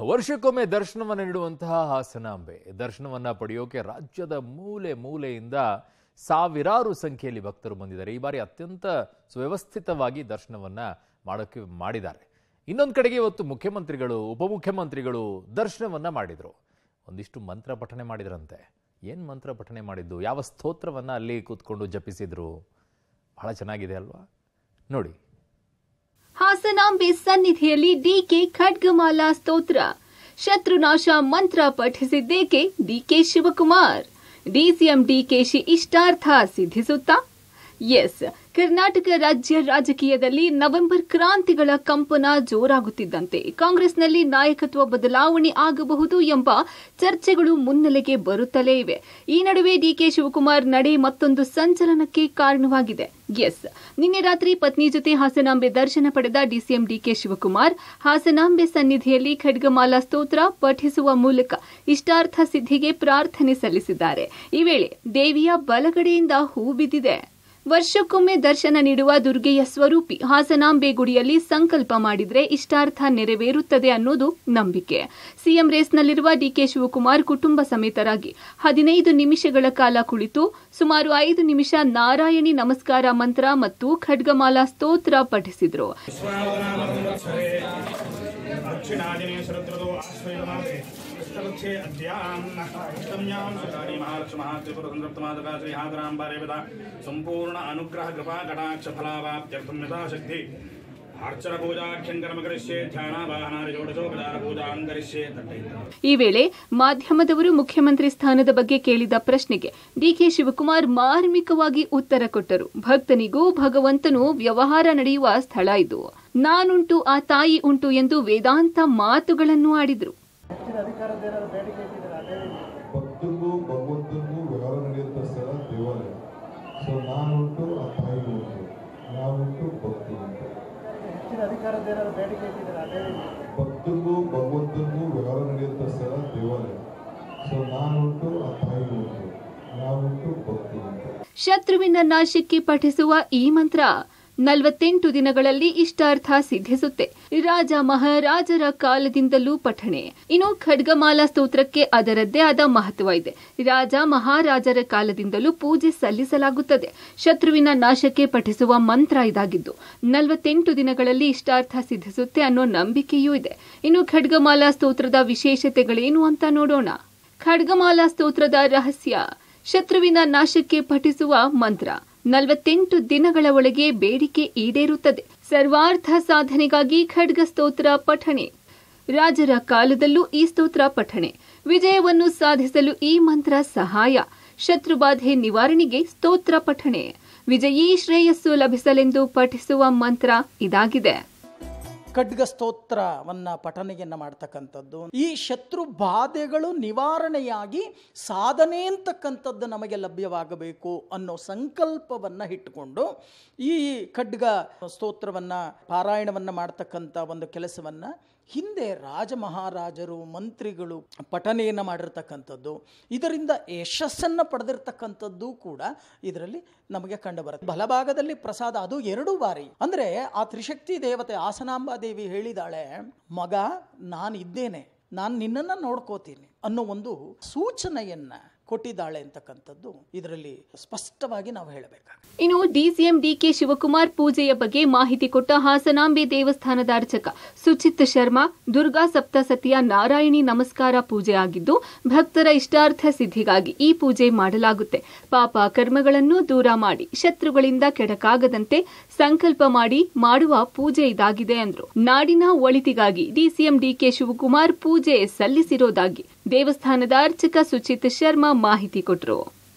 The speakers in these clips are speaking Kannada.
ವರ್ಷಕ್ಕೊಮ್ಮೆ ದರ್ಶನವನ್ನು ನೀಡುವಂತಹ ಹಾಸನಾಂಬೆ ದರ್ಶನವನ್ನ ಪಡೆಯೋಕೆ ರಾಜ್ಯದ ಮೂಲೆ ಮೂಲೆಯಿಂದ ಸಾವಿರಾರು ಸಂಖ್ಯೆಯಲ್ಲಿ ಭಕ್ತರು ಬಂದಿದ್ದಾರೆ. ಈ ಬಾರಿ ಅತ್ಯಂತ ಸುವ್ಯವಸ್ಥಿತವಾಗಿ ದರ್ಶನವನ್ನ ಮಾಡಿದ್ದಾರೆ. ಇನ್ನೊಂದು ಕಡೆಗೆ ಇವತ್ತು ಮುಖ್ಯಮಂತ್ರಿಗಳು ಉಪಮುಖ್ಯಮಂತ್ರಿಗಳು ದರ್ಶನವನ್ನ ಮಾಡಿದ್ರು. ಒಂದಿಷ್ಟು ಮಂತ್ರ ಪಠನೆ ಮಾಡಿದ್ರಂತೆ. ಏನು ಮಂತ್ರ ಪಠನೆ ಮಾಡಿದ್ದು, ಯಾವ ಸ್ತೋತ್ರವನ್ನ ಅಲ್ಲಿ ಕೂತ್ಕೊಂಡು ಜಪಿಸಿದ್ರು, ಬಹಳ ಚೆನ್ನಾಗಿದೆ ಅಲ್ವಾ? ನೋಡಿ. ಹಾಸನಾಂಬೆ ಸನ್ನಿಧಿಯಲ್ಲಿ ಡಿಕೆ ಖಡ್ಗಮಾಲಾ ಸ್ತೋತ್ರ, ಶತ್ರುನಾಶ ಮಂತ್ರ ಪಠಿಸಿದ್ದೇಕೆ ಡಿಕೆ ಶಿವಕುಮಾರ್, ಡಿಸಿಎಂ ಡಿಕೆಶಿ ಇಷ್ಟಾರ್ಥ ಸಿದ್ಧಿಸುತ್ತಾ? ಎಸ್, ಕರ್ನಾಟಕ ರಾಜ್ಯ ರಾಜಕೀಯದಲ್ಲಿ ನವೆಂಬರ್ ಕ್ರಾಂತಿಗಳ ಕಂಪನ ಜೋರಾಗುತ್ತಿದ್ದಂತೆ ಕಾಂಗ್ರೆಸ್ನಲ್ಲಿ ನಾಯಕತ್ವ ಬದಲಾವಣೆ ಆಗಬಹುದು ಎಂಬ ಚರ್ಚೆಗಳು ಮುನ್ನೆಲೆಗೆ ಬರುತ್ತಲೇ ಇವೆ. ಈ ನಡುವೆ ಡಿಕೆ ಶಿವಕುಮಾರ್ ನಡೆ ಮತ್ತೊಂದು ಸಂಚಲನಕ್ಕೆ ಕಾರಣವಾಗಿದೆ. ಎಸ್, ನಿನ್ನೆ ರಾತ್ರಿ ಪತ್ನಿ ಜೊತೆ ಹಾಸನಾಂಬೆ ದರ್ಶನ ಪಡೆದ ಡಿಸಿಎಂ ಡಿಕೆ ಶಿವಕುಮಾರ್ ಹಾಸನಾಂಬೆ ಸನ್ನಿಧಿಯಲ್ಲಿ ಖಡ್ಗಮಾಲಾ ಸ್ತೋತ್ರ ಪಠಿಸುವ ಮೂಲಕ ಇಷ್ಟಾರ್ಥ ಸಿದ್ಧಿಗೆ ಪ್ರಾರ್ಥನೆ ಸಲ್ಲಿಸಿದ್ದಾರೆ. ಈ ವೇಳೆ ದೇವಿಯ ಬಲಗಡೆಯಿಂದ ಹೂ ಬಿದ್ದಿದೆ. ವರ್ಷಕ್ಕೊಮ್ಮೆ ದರ್ಶನ ನೀಡುವ ದುರ್ಗೆಯ ಸ್ವರೂಪಿ ಹಾಸನಾಂಬೆ ಗುಡಿಯಲ್ಲಿ ಸಂಕಲ್ಪ ಮಾಡಿದ್ರೆ ಇಷ್ಟಾರ್ಥ ನೆರವೇರುತ್ತದೆ ಅನ್ನೋದು ನಂಬಿಕೆ. ಸಿಎಂ ರೇಸ್ನಲ್ಲಿರುವ ಡಿಕೆ ಶಿವಕುಮಾರ್ ಕುಟುಂಬ ಸಮೇತರಾಗಿ 15 ನಿಮಿಷಗಳ ಕಾಲ ಕುಳಿತು ಸುಮಾರು 5 ನಿಮಿಷ ನಾರಾಯಣಿ ನಮಸ್ಕಾರ ಮಂತ್ರ ಮತ್ತು ಖಡ್ಗಮಾಲಾ ಸ್ತೋತ್ರ ಪಠಿಸಿದ್ರು. ಸಂಪೂರ್ಣ ಅನುಗ್ರಹ ಕೃಪಾ ಕಟಾಕ್ಷ ಫಲಾವಾಪ್ತ್ಯರ್ಥಂ ಯಥಾಶಕ್ತಿ ಅರ್ಚನ ಪೂಜಾಖ್ಯಂಕರಮಕರಿಷ್ಯೆ ಧ್ಯಾನಾವಾಹನಾದಿ ಷೋಡಶೋಪಚಾರ ಪೂಜಾಂಕರಿಷ್ಯೆ. ಈ ವೇಳೆ ಮಾಧ್ಯಮದವರು ಮುಖ್ಯಮಂತ್ರಿ ಸ್ಥಾನದ ಬಗ್ಗೆ ಕೇಳಿದ ಪ್ರಶ್ನೆಗೆ ಡಿಕೆ ಶಿವಕುಮಾರ್ ಮಾರ್ಮಿಕವಾಗಿ ಉತ್ತರ ಕೊಟ್ಟರು. ಭಕ್ತನಿಗೂ ಭಗವಂತನು ವ್ಯವಹಾರ ನಡೆಯುವ ಸ್ಥಳ ಇದು, ನಾನುಂಟು ಆ ತಾಯಿ ಉಂಟು ಎಂದು ವೇದಾಂತ ಮಾತುಗಳನ್ನು ಆಡಿದ್ರು. ಭಕ್ತರಿಗೂ ಭಗವಂತನಿಗೂ ವ್ಯವಹಾರ ನಡೆಯುವಂಥ ಸ್ಥಳ ದೇವಾಲಯ. ಸೊ ನಾನುಂಟು ಆ ತಾಯಿ ಉಂಟು, ನಾನುಂಟು ಭಕ್ತರು ಉಂಟು. ಭಕ್ತರಿಗೂ ಭಗವಂತನಿಗೂ ವ್ಯವಹಾರ ನಡೆಯುವಂಥ ಸ್ಥಳ ದೇವಾಲಯ. ಸೊ ನಾನುಂಟು ಆ ತಾಯಿ ಉಂಟು, ನಾನುಂಟು ಭಕ್ತರು ಉಂಟು. ಶತ್ರುವಿನ ನಾಶಕ್ಕೆ ಪಠಿಸುವ ಈ ಮಂತ್ರ 48 ದಿನಗಳಲ್ಲಿ ಇಷ್ಟಾರ್ಥ ಸಿದ್ಧಿಸುತ್ತೆ. ರಾಜ ಮಹಾರಾಜರ ಕಾಲದಿಂದಲೂ ಪಠಣೆ. ಇನ್ನು ಖಡ್ಗಮಾಲಾ ಸ್ತೋತ್ರಕ್ಕೆ ಅದರದ್ದೇ ಆದ ಮಹತ್ವ ಇದೆ. ರಾಜ ಮಹಾರಾಜರ ಕಾಲದಿಂದಲೂ ಪೂಜೆ ಸಲ್ಲಿಸಲಾಗುತ್ತದೆ. ಶತ್ರುವಿನ ನಾಶಕ್ಕೆ ಪಠಿಸುವ ಮಂತ್ರ ಇದಾಗಿದ್ದು 48 ದಿನಗಳಲ್ಲಿ ಇಷ್ಟಾರ್ಥ ಸಿದ್ಧಿಸುತ್ತೆ ಅನ್ನೋ ನಂಬಿಕೆಯೂ ಇದೆ. ಇನ್ನು ಖಡ್ಗಮಾಲಾ ಸ್ತೋತ್ರದ ವಿಶೇಷತೆಗಳೇನು ಅಂತ ನೋಡೋಣ. ಖಡ್ಗಮಾಲಾ ಸ್ತೋತ್ರದ ರಹಸ್ಯ: ಶತ್ರುವಿನ ನಾಶಕ್ಕೆ ಪಠಿಸುವ ಮಂತ್ರ 48 ದಿನಗಳ ಒಳಗೆ ಬೇಡಿಕೆ ಈಡೇರುತ್ತದೆ. ಸರ್ವಾರ್ಥ ಸಾಧನೆಗಾಗಿ ಖಡ್ಗ ಸ್ತೋತ್ರ ಪಠಣೆ. ರಾಜರ ಕಾಲದಲ್ಲೂ ಈ ಸ್ತೋತ್ರ ಪಠಣೆ. ವಿಜಯವನ್ನು ಸಾಧಿಸಲು ಈ ಮಂತ್ರ ಸಹಾಯ. ಶತ್ರುಬಾಧೆ ನಿವಾರಣೆಗೆ ಸ್ತೋತ್ರ ಪಠಣೆ. ವಿಜಯೀ ಶ್ರೇಯಸ್ಸು ಲಭಿಸಲೆಂದು ಪಠಿಸುವ ಮಂತ್ರ ಇದಾಗಿದೆ. ಖಡ್ಗ ಸ್ತೋತ್ರವನ್ನು ಪಠನೆಯನ್ನು ಮಾಡ್ತಕ್ಕಂಥದ್ದು ಈ ಶತ್ರು ಬಾಧೆಗಳು ನಿವಾರಣೆಯಾಗಿ ಸಾಧನೆ ಅಂತಕ್ಕಂಥದ್ದು ನಮಗೆ ಲಭ್ಯವಾಗಬೇಕು ಅನ್ನೋ ಸಂಕಲ್ಪವನ್ನು ಇಟ್ಟುಕೊಂಡು ಈ ಖಡ್ಗ ಸ್ತೋತ್ರವನ್ನು ಪಾರಾಯಣವನ್ನು ಮಾಡ್ತಕ್ಕಂಥ ಒಂದು ಕೆಲಸವನ್ನು ಹಿಂದೆ ರಾಜ ಮಹಾರಾಜರು ಮಂತ್ರಿಗಳು ಪಠನೆಯನ್ನು ಮಾಡಿರ್ತಕ್ಕಂಥದ್ದು, ಇದರಿಂದ ಯಶಸ್ಸನ್ನು ಪಡೆದಿರ್ತಕ್ಕಂಥದ್ದು ಕೂಡ ಇದರಲ್ಲಿ ನಮಗೆ ಕಂಡುಬರುತ್ತೆ. ಬಲಭಾಗದಲ್ಲಿ ಪ್ರಸಾದ, ಅದು 2 ಬಾರಿ. ಅಂದರೆ ಆ ತ್ರಿಶಕ್ತಿ ದೇವತೆ ಹಾಸನಾಂಬಾ ದೇವಿ ಹೇಳಿದಾಳೆ, ಮಗ ನಾನಿದ್ದೇನೆ, ನಾನು ನಿನ್ನನ್ನು ನೋಡ್ಕೋತೀನಿ ಅನ್ನೋ ಒಂದು ಸೂಚನೆಯನ್ನು ಕೊಟ್ಟಿದ್ದಾಳೆ ಅಂತಕ್ಕಂಥದ್ದು ಇದರಲ್ಲಿ ಸ್ಪಷ್ಟವಾಗಿ ನಾವು ಹೇಳಬೇಕಾಗುತ್ತೆ. ಇನ್ನು ಡಿಸಿಎಂ ಡಿಕೆ ಶಿವಕುಮಾರ್ ಪೂಜೆಯ ಬಗ್ಗೆ ಮಾಹಿತಿ ಕೊಟ್ಟ ಹಾಸನಾಂಬೆ ದೇವಸ್ಥಾನದ ಅರ್ಚಕ ಸುಚಿತ್ ಶರ್ಮಾ, ದುರ್ಗಾ ಸಪ್ತಸತಿಯ ನಾರಾಯಣಿ ನಮಸ್ಕಾರ ಪೂಜೆ ಆಗಿದ್ದು ಭಕ್ತರ ಇಷ್ಟಾರ್ಥ ಸಿದ್ಧಿಗಾಗಿ ಈ ಪೂಜೆ ಮಾಡಲಾಗುತ್ತೆ. ಪಾಪ ಕರ್ಮಗಳನ್ನು ದೂರ ಮಾಡಿ ಶತ್ರುಗಳಿಂದ ಕೆಡಕಾಗದಂತೆ ಸಂಕಲ್ಪ ಮಾಡಿ ಮಾಡುವ ಪೂಜೆ ಇದಾಗಿದೆ ಅಂದ್ರು. ನಾಡಿನ ಒಳಿತಿಗಾಗಿ ಡಿಸಿಎಂ ಡಿಕೆ ಶಿವಕುಮಾರ್ ಪೂಜೆ ಸಲ್ಲಿಸಿರೋದಾಗಿ ದೇವಸ್ಥಾನದ ಅರ್ಚಕ ಸುಚಿತ್ ಶರ್ಮಾ ಮಾಹಿತಿ ಕೊಟ್ಟರು.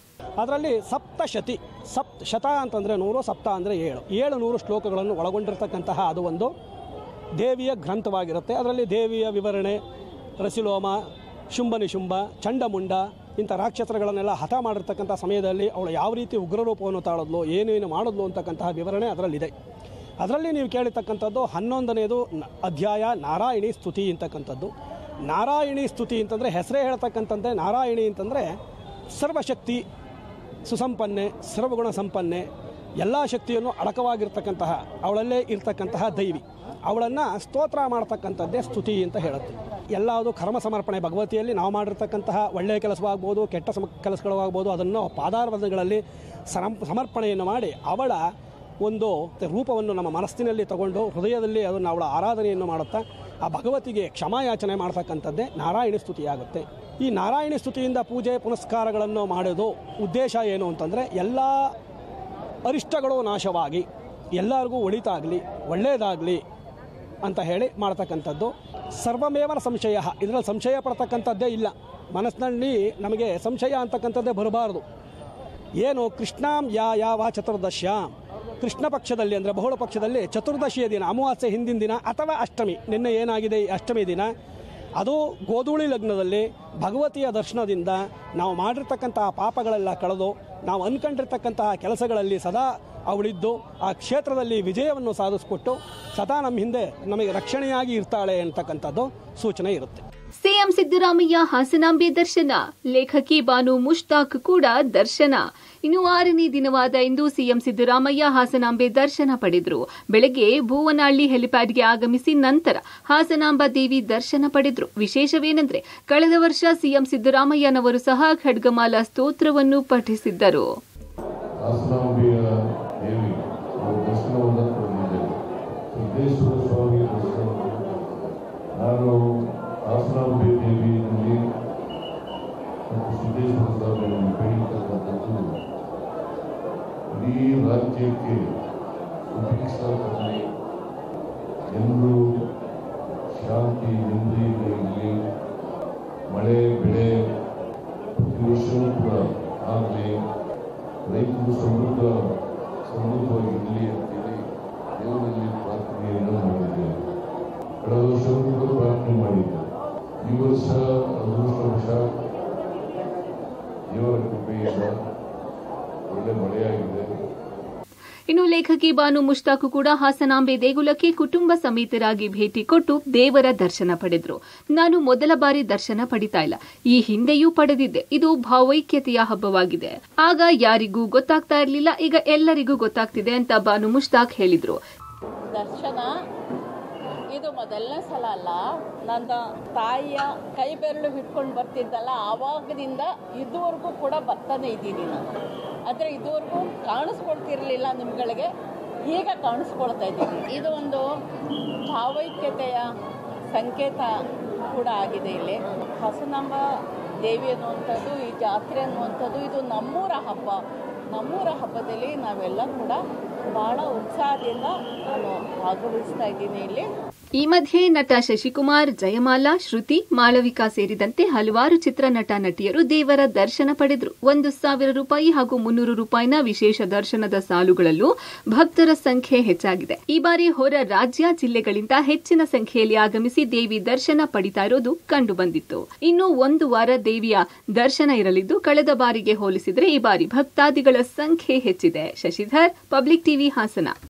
ಅದರಲ್ಲಿ ಸಪ್ತಶತಿ, ಶತ ಅಂತಂದರೆ 100, ಸಪ್ತ ಅಂದರೆ 700 ಶ್ಲೋಕಗಳನ್ನು ಒಳಗೊಂಡಿರ್ತಕ್ಕಂತಹ ಅದು ಒಂದು ದೇವಿಯ ಗ್ರಂಥವಾಗಿರುತ್ತೆ. ಅದರಲ್ಲಿ ದೇವಿಯ ವಿವರಣೆ, ರಸಿಲೋಮ, ಶುಂಭನಿಶುಂಭ, ಚಂಡಮುಂಡ ಇಂಥ ರಾಕ್ಷಸರುಗಳನ್ನೆಲ್ಲ ಹತ ಮಾಡಿರ್ತಕ್ಕಂಥ ಸಮಯದಲ್ಲಿ ಅವಳು ಯಾವ ರೀತಿ ಉಗ್ರರೂಪವನ್ನು ತಾಳದ್ಲು, ಏನೇನು ಮಾಡಿದ್ಲು ಅಂತಕ್ಕಂತಹ ವಿವರಣೆ ಅದರಲ್ಲಿದೆ. ಅದರಲ್ಲಿ ನೀವು ಕೇಳಿರ್ತಕ್ಕಂಥದ್ದು 11ನೇದು ಅಧ್ಯಾಯ ನಾರಾಯಣಿ ಸ್ತುತಿ ಅಂತಕ್ಕಂಥದ್ದು. ನಾರಾಯಣಿ ಸ್ತುತಿ ಅಂತಂದರೆ ಹೆಸರೇ ಹೇಳ್ತಕ್ಕಂಥದ್ದೇ. ನಾರಾಯಣಿ ಅಂತಂದರೆ ಸರ್ವಶಕ್ತಿ ಸುಸಂಪನ್ನೆ, ಸರ್ವಗುಣ ಸಂಪನ್ನೆ, ಎಲ್ಲ ಶಕ್ತಿಯನ್ನು ಅಡಕವಾಗಿರ್ತಕ್ಕಂತಹ ಅವಳಲ್ಲೇ ಇರ್ತಕ್ಕಂತಹ ದೈವಿ, ಅವಳನ್ನು ಸ್ತೋತ್ರ ಮಾಡ್ತಕ್ಕಂಥದ್ದೇ ಸ್ತುತಿ ಅಂತ ಹೇಳುತ್ತೆ. ಎಲ್ಲದು ಕರ್ಮ ಸಮರ್ಪಣೆ ಭಗವತಿಯಲ್ಲಿ ನಾವು ಮಾಡಿರ್ತಕ್ಕಂತಹ ಒಳ್ಳೆಯ ಕೆಲಸವಾಗ್ಬೋದು, ಕೆಟ್ಟ ಕೆಲಸಗಳಾಗ್ಬೋದು, ಅದನ್ನು ಪಾದಾರವಿಂದಗಳಲ್ಲಿ ಸಮರ್ಪಣೆಯನ್ನು ಮಾಡಿ ಅವಳ ಒಂದು ರೂಪವನ್ನು ನಮ್ಮ ಮನಸ್ಸಿನಲ್ಲಿ ತಗೊಂಡು ಹೃದಯದಲ್ಲಿ ಅದನ್ನು ಅವಳ ಆರಾಧನೆಯನ್ನು ಮಾಡುತ್ತಾ ಆ ಭಗವತಿಗೆ ಕ್ಷಮಾಯಾಚನೆ ಮಾಡ್ತಕ್ಕಂಥದ್ದೇ ನಾರಾಯಣ ಸ್ತುತಿಯಾಗುತ್ತೆ. ಈ ನಾರಾಯಣ ಸ್ತುತಿಯಿಂದ ಪೂಜೆ ಪುನಸ್ಕಾರಗಳನ್ನು ಮಾಡೋದು ಉದ್ದೇಶ ಏನು ಅಂತಂದರೆ ಎಲ್ಲ ಅರಿಷ್ಟಗಳು ನಾಶವಾಗಿ ಎಲ್ಲರಿಗೂ ಒಳಿತಾಗಲಿ, ಒಳ್ಳೆಯದಾಗಲಿ ಅಂತ ಹೇಳಿ ಮಾಡ್ತಕ್ಕಂಥದ್ದು. ಸರ್ವಮೇವನ ಸಂಶಯ, ಇದರಲ್ಲಿ ಸಂಶಯ ಪಡ್ತಕ್ಕಂಥದ್ದೇ ಇಲ್ಲ. ಮನಸ್ಸಿನಲ್ಲಿ ನಮಗೆ ಸಂಶಯ ಅಂತಕ್ಕಂಥದ್ದೇ ಬರಬಾರ್ದು. ಏನು ಕೃಷ್ಣಾಂ ಯಾವ ಚತುರ್ದಶ್ಯಾಂ, ಕೃಷ್ಣ ಪಕ್ಷದಲ್ಲಿ ಅಂದರೆ ಬಹುಳ ಪಕ್ಷದಲ್ಲಿ ಚತುರ್ದಶಿಯ ದಿನ, ಅಮಾವಾಸ್ಯೆ ಹಿಂದಿನ ದಿನ ಅಥವಾ ಅಷ್ಟಮಿ, ನಿನ್ನೆ ಏನಾಗಿದೆ ಈ ಅಷ್ಟಮಿ ದಿನ, ಅದು ಗೋಧೂಳಿ ಲಗ್ನದಲ್ಲಿ ಭಗವತಿಯ ದರ್ಶನದಿಂದ ನಾವು ಮಾಡಿರ್ತಕ್ಕಂತಹ ಪಾಪಗಳೆಲ್ಲ ಕಳೆದು ನಾವು ಅಂದ್ಕೊಂಡಿರ್ತಕ್ಕಂತಹ ಕೆಲಸಗಳಲ್ಲಿ ಸದಾ ಅವಳಿದ್ದು ಆ ಕ್ಷೇತ್ರದಲ್ಲಿ ವಿಜಯವನ್ನು ಸಾಧಿಸಿಕೊಟ್ಟು ಸದಾ ನಮ್ಮ ಹಿಂದೆ ನಮಗೆ ರಕ್ಷಣೆಯಾಗಿ ಇರ್ತಾಳೆ ಅಂತಕ್ಕಂಥದ್ದು ಸೂಚನೆ ಇರುತ್ತೆ. ಸಿಎಂ ಸಿದ್ದರಾಮಯ್ಯ ಹಾಸನಾಂಬೆ ದರ್ಶನ, ಲೇಖಕಿ ಬಾನು ಮುಷ್ತಾಕ್ ಕೂಡ ದರ್ಶನ. ಇನ್ನು 6ನೇ ದಿನವಾದ ಇಂದು ಸಿಎಂ ಸಿದ್ದರಾಮಯ್ಯ ಹಾಸನಾಂಬೆ ದರ್ಶನ ಪಡೆದರು. ಬೆಳಗ್ಗೆ ಭೂವನಹಳ್ಳಿ ಹೆಲಿಪ್ಯಾಡ್ಗೆ ಆಗಮಿಸಿ ನಂತರ ಹಾಸನಾಂಬ ದೇವಿ ದರ್ಶನ ಪಡೆದರು. ವಿಶೇಷವೇನೆಂದರೆ ಕಳೆದ ವರ್ಷ ಸಿಎಂ ಸಿದ್ದರಾಮಯ್ಯನವರು ಸಹ ಖಡ್ಗಮಾಲಾ ಸ್ತೋತ್ರವನ್ನು ಪಠಿಸಿದ್ದರು. ಹಾಸನಾಂಬೆ ದೇವಿಯಲ್ಲಿ ಮತ್ತು ಸಿದ್ದೇಶ್ವರ ಸ್ವಾಮಿಯನ್ನು ಬೆಳೀತಕ್ಕಂಥದ್ದು ಇಡೀ ರಾಜ್ಯಕ್ಕೆ ಸುಭಿಕ್ಷಾ ತರಲಿ, ಎಲ್ಲರೂ ಶಾಂತಿ ನೆಮ್ಮದಿಯಲ್ಲಿ ಮಳೆ ಬೆಳೆ ಪ್ರತಿ ವರ್ಷವೂ ಕೂಡ ಆಗಲಿ, ರೈತರು ಸಮೃದ್ಧವಾಗಿರಲಿ ಅಂತೇಳಿ ದೇವರಲ್ಲಿ ಪ್ರಾರ್ಥನೆಯನ್ನು ಮಾಡಿದ್ದೇವೆ. ಕಳೆದ ವರ್ಷವೂ ಪ್ರಾರ್ಥನೆ ಮಾಡಿದ್ದೆ. ಈ ವರ್ಷ ಅದೃಷ್ಟವಶ ದೇವರ ಕೃಪೆಯಿಂದ ಒಳ್ಳೆ ಮಳೆಯಾಗಿದೆ. ಇನ್ನು ಲೇಖಕಿ ಬಾನು ಮುಷ್ತಾಕ್ ಕೂಡ ಹಾಸನಾಂಬೆ ದೇಗುಲಕ್ಕೆ ಕುಟುಂಬ ಸಮೇತರಾಗಿ ಭೇಟಿ ಕೊಟ್ಟು ದೇವರ ದರ್ಶನ ಪಡೆದ್ರು. ನಾನು ಮೊದಲ ಬಾರಿ ದರ್ಶನ ಪಡಿತಾ ಇಲ್ಲ, ಈ ಹಿಂದೆಯೂ ಪಡೆದಿದ್ದೆ. ಇದು ಭಾವೈಕ್ಯತೆಯ ಹಬ್ಬವಾಗಿದೆ. ಆಗ ಯಾರಿಗೂ ಗೊತ್ತಾಗ್ತಾ ಇರಲಿಲ್ಲ, ಈಗ ಎಲ್ಲರಿಗೂ ಗೊತ್ತಾಗ್ತಿದೆ ಅಂತ ಬಾನು ಮುಷ್ತಾಕ್ ಹೇಳಿದ್ರು. ದರ್ಶನ ಇದು ಮೊದಲನೇ ಸಲ ಅಲ್ಲ, ನನ್ನ ತಾಯಿಯ ಕೈ ಬೆರಳು ಹಿಡ್ಕೊಂಡು ಬರ್ತಿದ್ದಲ್ಲ, ಆವಾಗದಿಂದ ಇದುವರೆಗೂ ಕೂಡ ಬರ್ತಾನೆ ಇದ್ದೀನಿ ನಾನು. ಆದರೆ ಇದುವರೆಗೂ ಕಾಣಿಸ್ಕೊಳ್ತಿರಲಿಲ್ಲ ನಿಮ್ಗಳಿಗೆ, ಈಗ ಕಾಣಿಸ್ಕೊಳ್ತಾ ಇದ್ದೀನಿ. ಇದು ಒಂದು ಭಾವೈಕ್ಯತೆಯ ಸಂಕೇತ ಕೂಡ ಆಗಿದೆ. ಇಲ್ಲಿ ಹಾಸನಾಂಬ ದೇವಿ ಅನ್ನುವಂಥದ್ದು, ಈ ಜಾತ್ರೆ ಅನ್ನುವಂಥದ್ದು ಇದು ನಮ್ಮೂರ ಹಬ್ಬ. ನಮ್ಮೂರ ಹಬ್ಬದಲ್ಲಿ ನಾವೆಲ್ಲ ಕೂಡ ಬಹಳ ಉತ್ಸಾಹದಿಂದ ನಾನು ಭಾಗವಹಿಸ್ತಾ ಇದ್ದೀನಿ ಇಲ್ಲಿ. ಈ ಮಧ್ಯೆ ನಟ ಶಶಿಕುಮಾರ್, ಜಯಮಾಲಾ, ಶ್ರುತಿ, ಮಾಳವಿಕಾ ಸೇರಿದಂತೆ ಹಲವಾರು ಚಿತ್ರ ನಟ ನಟಿಯರು ದೇವರ ದರ್ಶನ ಪಡೆದರು. 1,000 ರೂಪಾಯಿ ಹಾಗೂ 300 ರೂಪಾಯಿನ ವಿಶೇಷ ದರ್ಶನದ ಸಾಲುಗಳಲ್ಲೂ ಭಕ್ತರ ಸಂಖ್ಯೆ ಹೆಚ್ಚಾಗಿದೆ. ಈ ಬಾರಿ ಹೊರ ರಾಜ್ಯ ಜಿಲ್ಲೆಗಳಿಂದ ಹೆಚ್ಚಿನ ಸಂಖ್ಯೆಯಲ್ಲಿ ಆಗಮಿಸಿ ದೇವಿ ದರ್ಶನ ಪಡಿತಾ ಇರೋದು ಕಂಡು ಬಂದಿತ್ತು. ಇನ್ನು 1 ವಾರ ದೇವಿಯ ದರ್ಶನ ಇರಲಿದ್ದು, ಕಳೆದ ಬಾರಿಗೆ ಹೋಲಿಸಿದರೆ ಈ ಬಾರಿ ಭಕ್ತಾದಿಗಳ ಸಂಖ್ಯೆ ಹೆಚ್ಚಿದೆ. Shashidhar, public TV, Hassan.